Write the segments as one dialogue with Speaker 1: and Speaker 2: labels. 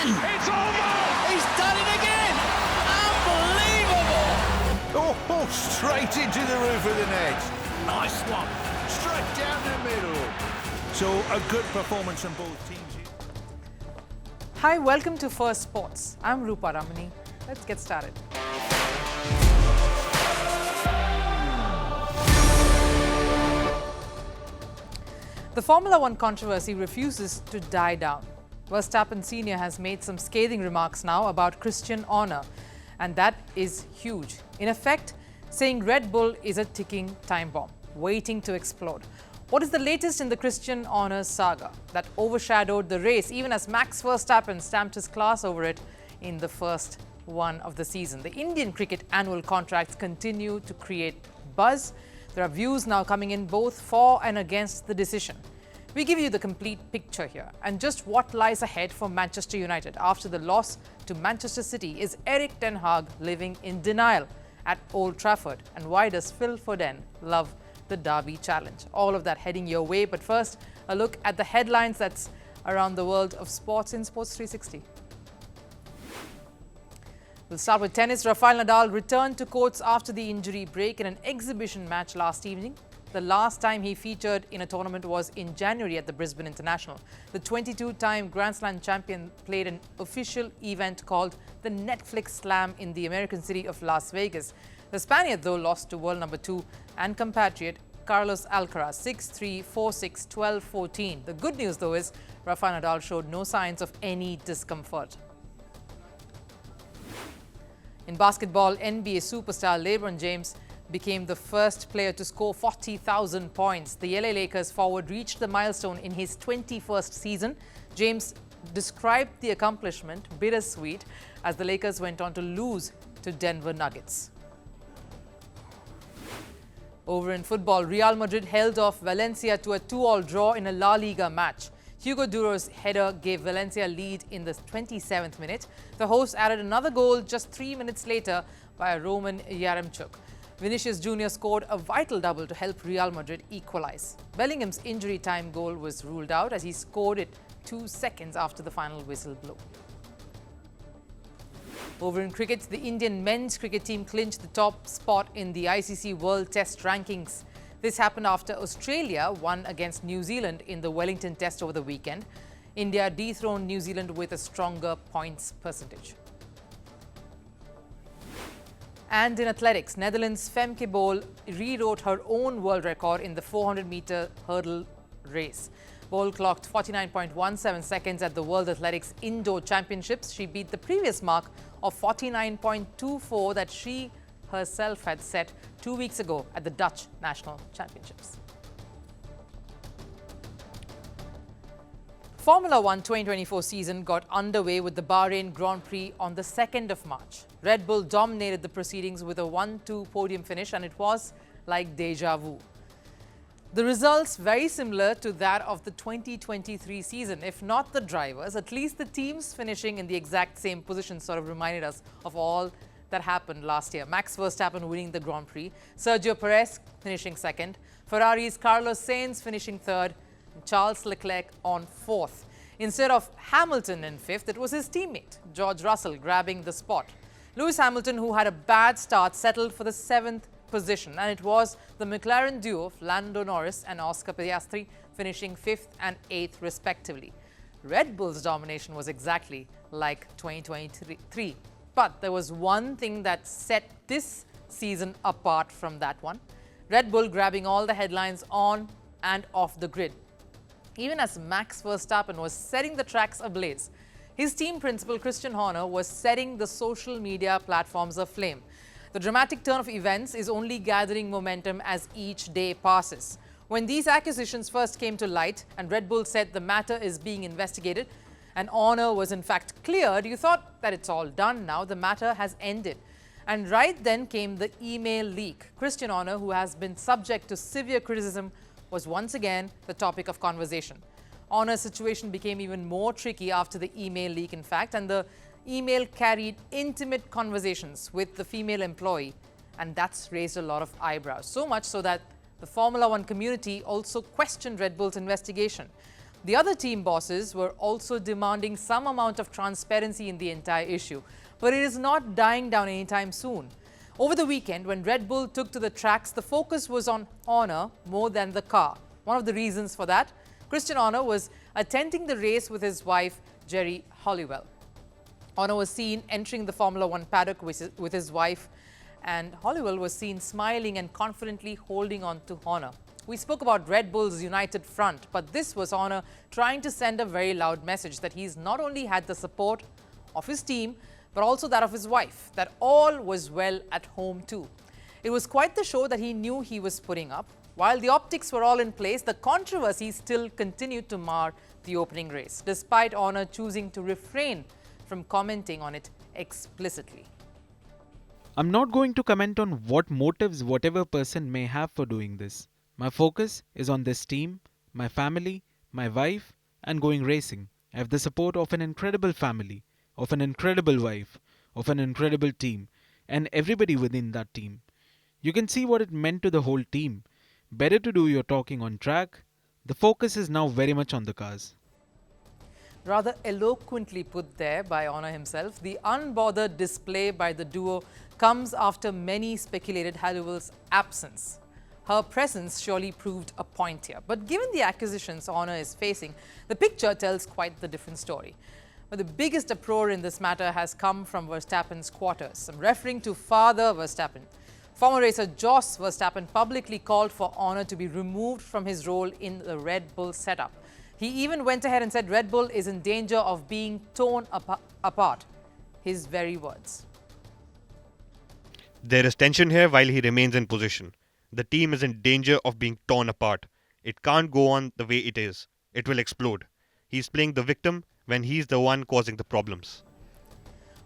Speaker 1: It's over!
Speaker 2: He's done it again! Unbelievable!
Speaker 3: Oh, straight into the roof of the net.
Speaker 1: Nice one.
Speaker 3: Straight down the middle. So a good performance from both teams here.
Speaker 4: Hi, welcome to Firstpost. I'm Rupha Ramani. Let's get started. The Formula One controversy refuses to die down. Verstappen Sr. has made some scathing remarks now about Christian Horner, and that is huge. In effect, saying Red Bull is a ticking time bomb, waiting to explode. What is the latest in the Christian Horner saga that overshadowed the race, even as Max Verstappen stamped his class over it in the first one of the season? The Indian cricket annual contracts continue to create buzz. There are views now coming in both for and against the decision. We give you the complete picture here and just what lies ahead for Manchester United after the loss to Manchester City. Is Erik ten Hag living in denial at Old Trafford? And why does Phil Foden love the Derby Challenge? All of that heading your way. But first, a look at the headlines that's around the world of sports in Sports 360. We'll start with tennis. Rafael Nadal returned to courts after the injury break in an exhibition match last evening. The last time he featured in a tournament was in January at the Brisbane International. The 22-time Grand Slam champion played an official event called the Netflix Slam in the American city of Las Vegas. The Spaniard, though, lost to world number 2 and compatriot Carlos Alcaraz 6-3, 4-6, 12-14. The good news, though, is Rafael Nadal showed no signs of any discomfort. In basketball, NBA superstar LeBron James became the first player to score 40,000 points. The LA Lakers forward reached the milestone in his 21st season. James described the accomplishment bittersweet as the Lakers went on to lose to Denver Nuggets. Over in football, Real Madrid held off Valencia to a 2-2 draw in a La Liga match. Hugo Duro's header gave Valencia lead in the 27th minute. The hosts added another goal just 3 minutes later by Roman Yaremchuk. Vinicius Jr. scored a vital double to help Real Madrid equalize. Bellingham's injury time goal was ruled out as he scored it 2 seconds after the final whistle blew. Over in cricket, the Indian men's cricket team clinched the top spot in the ICC World Test rankings. This happened after Australia won against New Zealand in the Wellington Test over the weekend. India dethroned New Zealand with a stronger points percentage. And in athletics, Netherlands' Femke Bol rewrote her own world record in the 400-meter hurdle race. Bol clocked 49.17 seconds at the World Athletics Indoor Championships. She beat the previous mark of 49.24 that she herself had set 2 weeks ago at the Dutch National Championships. Formula One 2024 season got underway with the Bahrain Grand Prix on the 2nd of March. Red Bull dominated the proceedings with a 1-2 podium finish, and it was like deja vu. The results very similar to that of the 2023 season. If not the drivers, at least the teams finishing in the exact same position sort of reminded us of all that happened last year. Max Verstappen winning the Grand Prix, Sergio Perez finishing second, Ferrari's Carlos Sainz finishing third, and Charles Leclerc on fourth. Instead of Hamilton in fifth, it was his teammate, George Russell, grabbing the spot. Lewis Hamilton, who had a bad start, settled for the 7th position, and it was the McLaren duo of Lando Norris and Oscar Piastri finishing 5th and 8th respectively. Red Bull's domination was exactly like 2023. But there was one thing that set this season apart from that one. Red Bull grabbing all the headlines on and off the grid. Even as Max Verstappen was setting the tracks ablaze, his team principal Christian Horner was setting the social media platforms aflame. The dramatic turn of events is only gathering momentum as each day passes. When these accusations first came to light and Red Bull said the matter is being investigated, and Horner was in fact cleared, you thought that it's all done now, the matter has ended. And right then came the email leak. Christian Horner, who has been subject to severe criticism, was once again the topic of conversation. Horner's situation became even more tricky after the email leak, in fact, and the email carried intimate conversations with the female employee, and that's raised a lot of eyebrows. So much so that the Formula One community also questioned Red Bull's investigation. The other team bosses were also demanding some amount of transparency in the entire issue, but it is not dying down anytime soon. Over the weekend, when Red Bull took to the tracks, the focus was on Horner more than the car. One of the reasons for that, Christian Horner was attending the race with his wife, Jerry Halliwell. Horner was seen entering the Formula One paddock with his wife, and Halliwell was seen smiling and confidently holding on to Horner. We spoke about Red Bull's united front, but this was Horner trying to send a very loud message that he's not only had the support of his team, but also that of his wife, that all was well at home too. It was quite the show that he knew he was putting up. While the optics were all in place, the controversy still continued to mar the opening race, despite Horner choosing to refrain from commenting on it explicitly.
Speaker 5: I'm not going to comment on what motives whatever person may have for doing this. My focus is on this team, my family, my wife, and going racing. I have the support of an incredible family, of an incredible wife, of an incredible team, and everybody within that team. You can see what it meant to the whole team. Better to do your talking on track. The focus is now very much on the cars.
Speaker 4: Rather eloquently put there by Horner himself, the unbothered display by the duo comes after many speculated Halliwell's absence. Her presence surely proved a point here. But given the accusations Horner is facing, the picture tells quite the different story. But the biggest uproar in this matter has come from Verstappen's quarters. I'm referring to Father Verstappen. Former racer Jos Verstappen publicly called for Horner to be removed from his role in the Red Bull setup. He even went ahead and said Red Bull is in danger of being torn apart. His very words.
Speaker 6: There is tension here while he remains in position. The team is in danger of being torn apart. It can't go on the way it is. It will explode. He's playing the victim when he's the one causing the problems.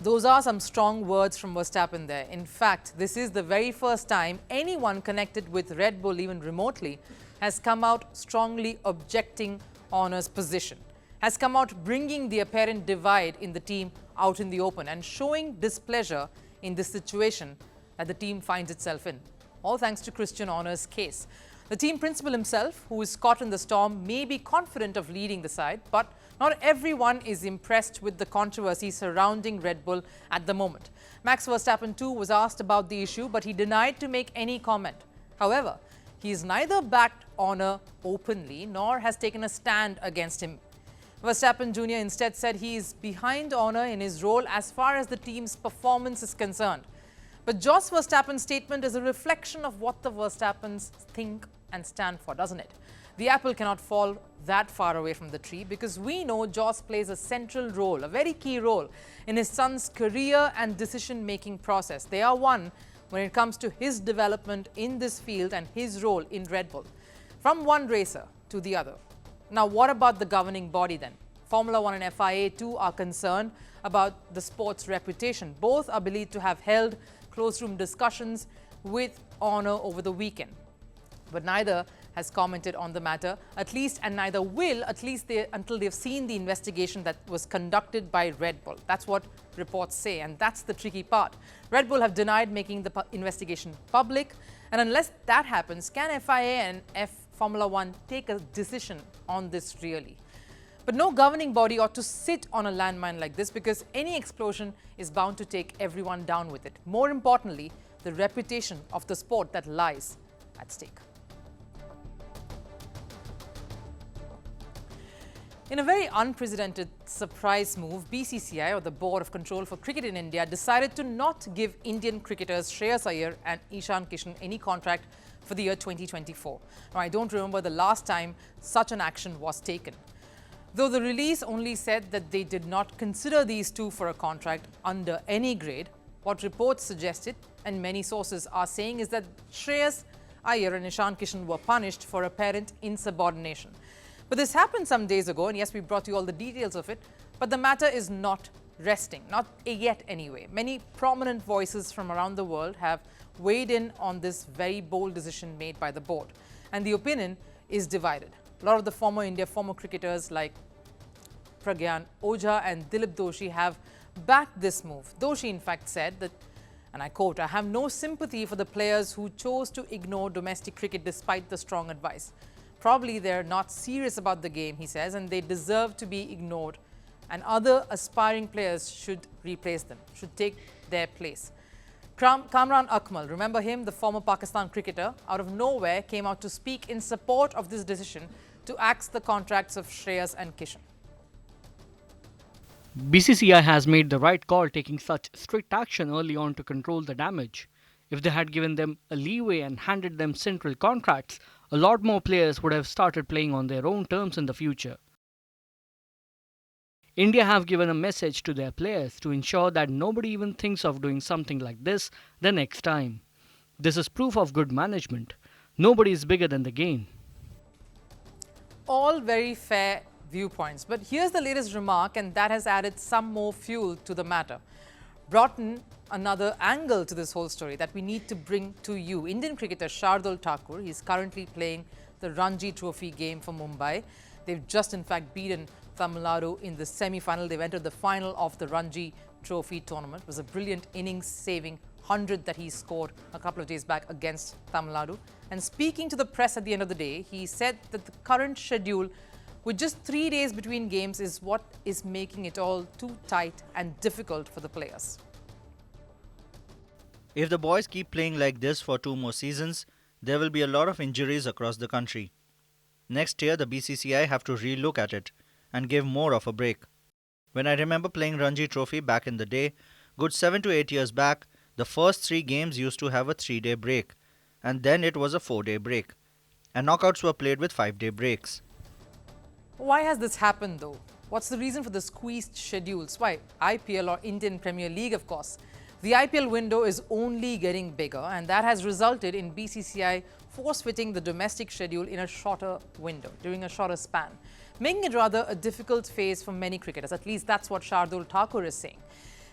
Speaker 4: Those are some strong words from Verstappen there. In fact, this is the very first time anyone connected with Red Bull, even remotely, has come out strongly objecting Horner's position, has come out bringing the apparent divide in the team out in the open and showing displeasure in this situation that the team finds itself in. All thanks to Christian Horner's case. The team principal himself, who is caught in the storm, may be confident of leading the side, but not everyone is impressed with the controversy surrounding Red Bull at the moment. Max Verstappen too was asked about the issue, but he denied to make any comment. However, he has neither backed Horner openly nor has taken a stand against him. Verstappen Jr. instead said he is behind Horner in his role as far as the team's performance is concerned. But Jos Verstappen's statement is a reflection of what the Verstappens think and stand for, doesn't it? The apple cannot fall that far away from the tree because we know Jos plays a central role, a very key role in his son's career and decision-making process. They are one when it comes to his development in this field and his role in Red Bull, from one racer to the other. Now, what about the governing body then? Formula One and FIA too are concerned about the sport's reputation. Both are believed to have held close-room discussions with Horner over the weekend. But neither has commented on the matter, at least, and neither will, at least until they've seen the investigation that was conducted by Red Bull. That's what reports say, and that's the tricky part. Red Bull have denied making the investigation public, and unless that happens, can FIA and Formula One take a decision on this really? But no governing body ought to sit on a landmine like this because any explosion is bound to take everyone down with it. More importantly, the reputation of the sport that lies at stake. In a very unprecedented surprise move, BCCI, or the Board of Control for Cricket in India, decided to not give Indian cricketers Shreyas Iyer and Ishan Kishan any contract for the year 2024. Now, I don't remember the last time such an action was taken. Though the release only said that they did not consider these two for a contract under any grade, what reports suggested, and many sources are saying, is that Shreyas Iyer and Ishan Kishan were punished for apparent insubordination. But this happened some days ago, and yes, we brought you all the details of it, but the matter is not resting, not yet anyway. Many prominent voices from around the world have weighed in on this very bold decision made by the board, and the opinion is divided. A lot of the former cricketers like Pragyan Ojha and Dilip Doshi have backed this move. Doshi in fact said that, and I quote, "I have no sympathy for the players who chose to ignore domestic cricket despite the strong advice." probably they're not serious about the game, he says, and they deserve to be ignored. And other aspiring players should replace them, should take their place. Kamran Akmal, remember him, the former Pakistan cricketer, out of nowhere came out to speak in support of this decision to axe the contracts of Shreyas and Kishan.
Speaker 7: BCCI has made the right call taking such strict action early on to control the damage. If they had given them a leeway and handed them central contracts, a lot more players would have started playing on their own terms in the future. India have given a message to their players to ensure that nobody even thinks of doing something like this the next time. This is proof of good management. Nobody is bigger than the game.
Speaker 4: All very fair viewpoints, but here's the latest remark, and that has added some more fuel to the matter. Brought in another angle to this whole story that we need to bring to you. Indian cricketer Shardul Thakur, he's currently playing the Ranji Trophy game for Mumbai. They've just in fact beaten Tamil Nadu in the semi-final. They've entered the final of the Ranji Trophy tournament. It was a brilliant innings-saving 100 that he scored a couple of days back against Tamil Nadu. And speaking to the press at the end of the day, he said that the current schedule with just 3 days between games is what is making it all too tight and difficult for the players.
Speaker 8: If the boys keep playing like this for 2 more seasons, there will be a lot of injuries across the country. Next year, the BCCI have to re-look at it and give more of a break. When I remember playing Ranji Trophy back in the day, good 7 to 8 years back, the first 3 games used to have a 3-day break, and then it was a 4-day break, and knockouts were played with 5-day breaks.
Speaker 4: Why has this happened though? What's the reason for the squeezed schedules? Why? IPL or Indian Premier League, of course. The IPL window is only getting bigger, and that has resulted in BCCI force-fitting the domestic schedule in a shorter window, during a shorter span, making it rather a difficult phase for many cricketers. At least that's what Shardul Thakur is saying.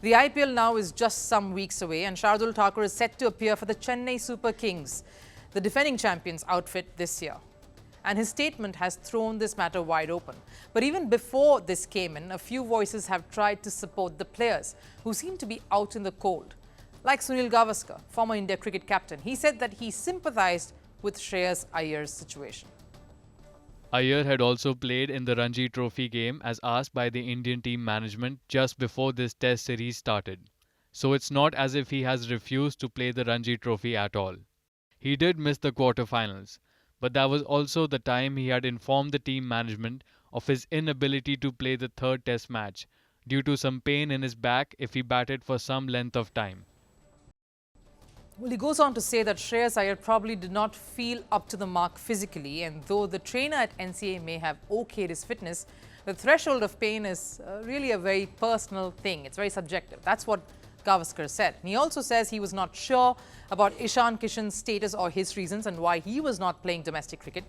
Speaker 4: The IPL now is just some weeks away, and Shardul Thakur is set to appear for the Chennai Super Kings, the defending champions outfit this year. And his statement has thrown this matter wide open. But even before this came in, a few voices have tried to support the players who seem to be out in the cold. Like Sunil Gavaskar, former India cricket captain, he said that he sympathized with Shreyas Iyer's situation.
Speaker 9: Iyer had also played in the Ranji Trophy game as asked by the Indian team management just before this test series started. So it's not as if he has refused to play the Ranji Trophy at all. He did miss the quarterfinals, but that was also the time he had informed the team management of his inability to play the third test match due to some pain in his back if he batted for some length of time.
Speaker 4: Well, he goes on to say that Shreyas Iyer probably did not feel up to the mark physically, and though the trainer at NCA may have okayed his fitness, the threshold of pain is really a very personal thing. It's very subjective. That's what Gavaskar said. And he also says he was not sure about Ishan Kishan's status or his reasons and why he was not playing domestic cricket,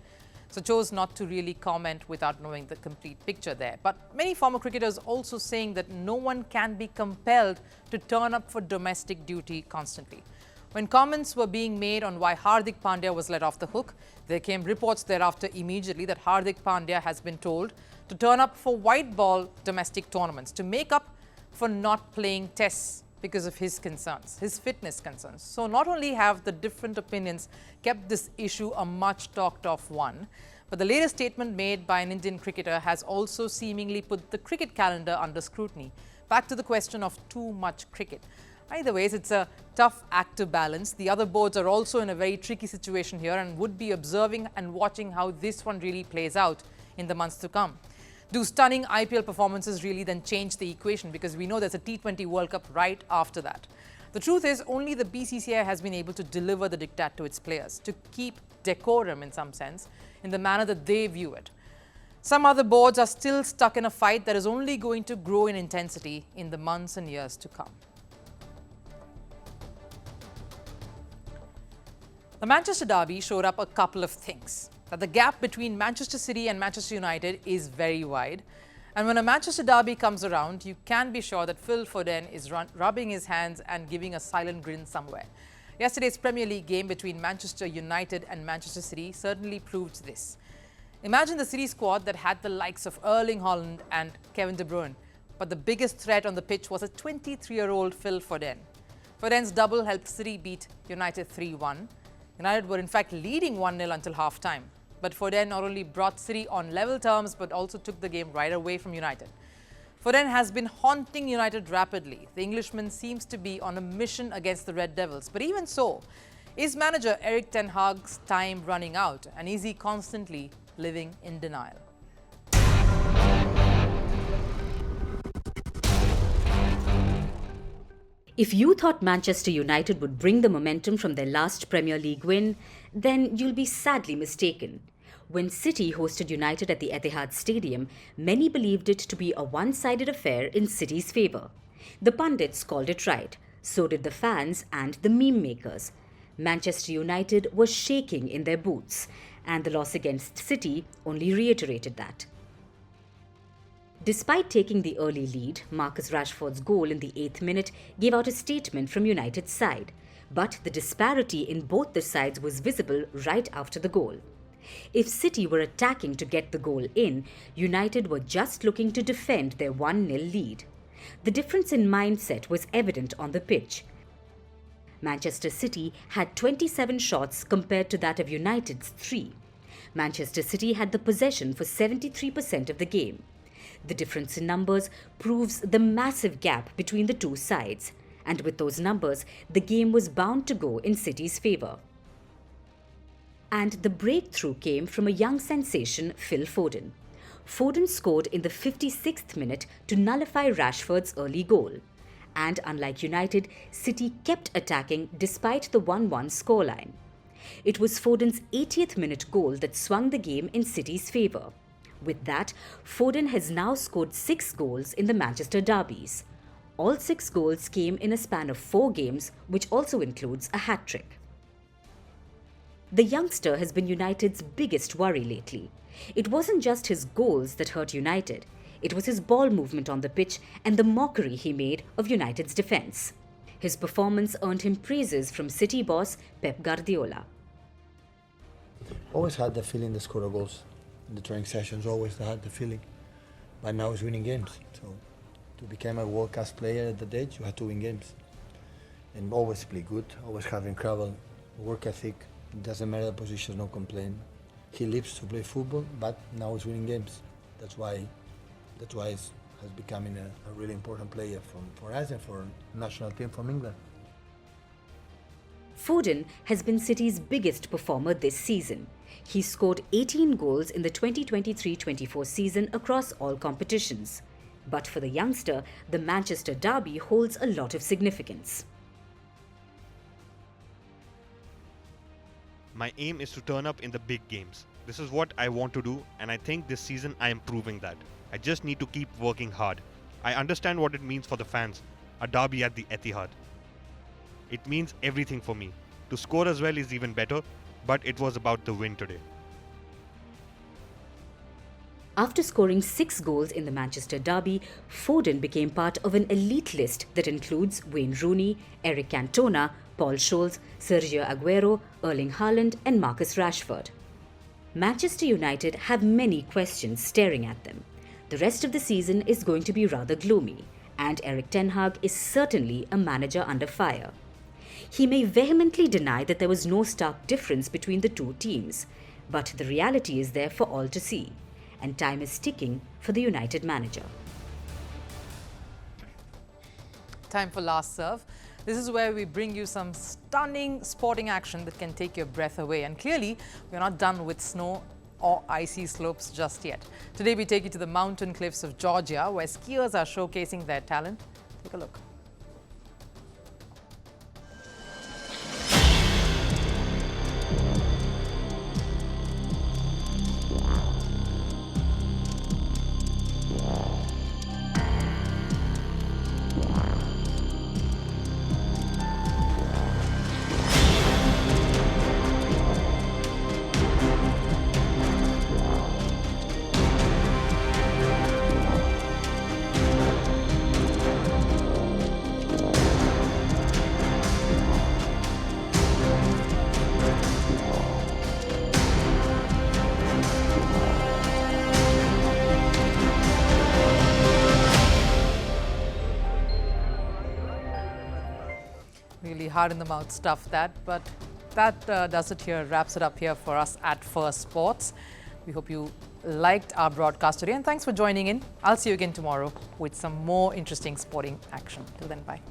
Speaker 4: so chose not to really comment without knowing the complete picture there. But many former cricketers also saying that no one can be compelled to turn up for domestic duty constantly. When comments were being made on why Hardik Pandya was let off the hook, there came reports thereafter immediately that Hardik Pandya has been told to turn up for white ball domestic tournaments to make up for not playing tests because of his concerns, his fitness concerns. So not only have the different opinions kept this issue a much talked of one, but the latest statement made by an Indian cricketer has also seemingly put the cricket calendar under scrutiny. Back to the question of too much cricket. Either ways, it's a tough act to balance. The other boards are also in a very tricky situation here and would be observing and watching how this one really plays out in the months to come. Do stunning IPL performances really then change the equation? Because we know there's a T20 World Cup right after that. The truth is, only the BCCI has been able to deliver the diktat to its players, to keep decorum in some sense, in the manner that they view it. Some other boards are still stuck in a fight that is only going to grow in intensity in the months and years to come. The Manchester derby showed up a couple of things. That the gap between Manchester City and Manchester United is very wide. And when a Manchester derby comes around, you can be sure that Phil Foden is rubbing his hands and giving a silent grin somewhere. Yesterday's Premier League game between Manchester United and Manchester City certainly proved this. Imagine the City squad that had the likes of Erling Haaland and Kevin De Bruyne, but the biggest threat on the pitch was a 23-year-old Phil Foden. Foden's double helped City beat United 3-1. United were in fact leading 1-0 until half-time. But Foden not only brought City on level terms but also took the game right away from United. Foden has been haunting United rapidly. The Englishman seems to be on a mission against the Red Devils. But even so, is manager Erik ten Hag's time running out, and is he constantly living in denial?
Speaker 10: If you thought Manchester United would bring the momentum from their last Premier League win, then you'll be sadly mistaken. When City hosted United at the Etihad Stadium, many believed it to be a one-sided affair in City's favour. The pundits called it right, so did the fans and the meme makers. Manchester United was shaking in their boots, and the loss against City only reiterated that. Despite taking the early lead, Marcus Rashford's goal in the 8th minute gave out a statement from United's side. But the disparity in both the sides was visible right after the goal. If City were attacking to get the goal in, United were just looking to defend their 1-0 lead. The difference in mindset was evident on the pitch. Manchester City had 27 shots compared to that of United's 3. Manchester City had the possession for 73% of the game. The difference in numbers proves the massive gap between the two sides, and with those numbers, the game was bound to go in City's favour. And the breakthrough came from a young sensation, Phil Foden. Foden scored in the 56th minute to nullify Rashford's early goal. And unlike United, City kept attacking despite the 1-1 scoreline. It was Foden's 80th minute goal that swung the game in City's favour. With that, Foden has now scored 6 goals in the Manchester derbies. All 6 goals came in a span of 4 games, which also includes a hat-trick. The youngster has been United's biggest worry lately. It wasn't just his goals that hurt United. It was his ball movement on the pitch and the mockery he made of United's defence. His performance earned him praises from City boss Pep Guardiola.
Speaker 11: Always had the feeling to score goals. In the training sessions, always had the feeling. But now he's winning games. So to become a world-class player at that age, you have to win games. And always play good, always have incredible work ethic. It doesn't matter the position, no complaint. He lives to play football, but now he's winning games. That's why he's becoming a really important player for us and for national team from England.
Speaker 10: Foden has been City's biggest performer this season. He scored 18 goals in the 2023-24 season across all competitions. But for the youngster, the Manchester derby holds a lot of significance.
Speaker 6: My aim is to turn up in the big games. This is what I want to do, and I think this season I am proving that. I just need to keep working hard. I understand what it means for the fans, a derby at the Etihad. It means everything for me. To score as well is even better, but it was about the win today.
Speaker 10: After scoring 6 goals in the Manchester derby, Foden became part of an elite list that includes Wayne Rooney, Eric Cantona, Paul Scholes, Sergio Aguero, Erling Haaland and Marcus Rashford. Manchester United have many questions staring at them. The rest of the season is going to be rather gloomy, and Erik ten Hag is certainly a manager under fire. He may vehemently deny that there was no stark difference between the two teams, but the reality is there for all to see, and time is ticking for the United manager.
Speaker 4: Time for Last Serve. This is where we bring you some stunning sporting action that can take your breath away. And clearly, we're not done with snow or icy slopes just yet. Today, we take you to the mountain cliffs of Georgia, where skiers are showcasing their talent. Take a look. Really hard in the mouth stuff that, but that does it here, wraps it up here for us at First Sports. We hope you liked our broadcast today and thanks for joining in. I'll see you again tomorrow with some more interesting sporting action. Till then, bye.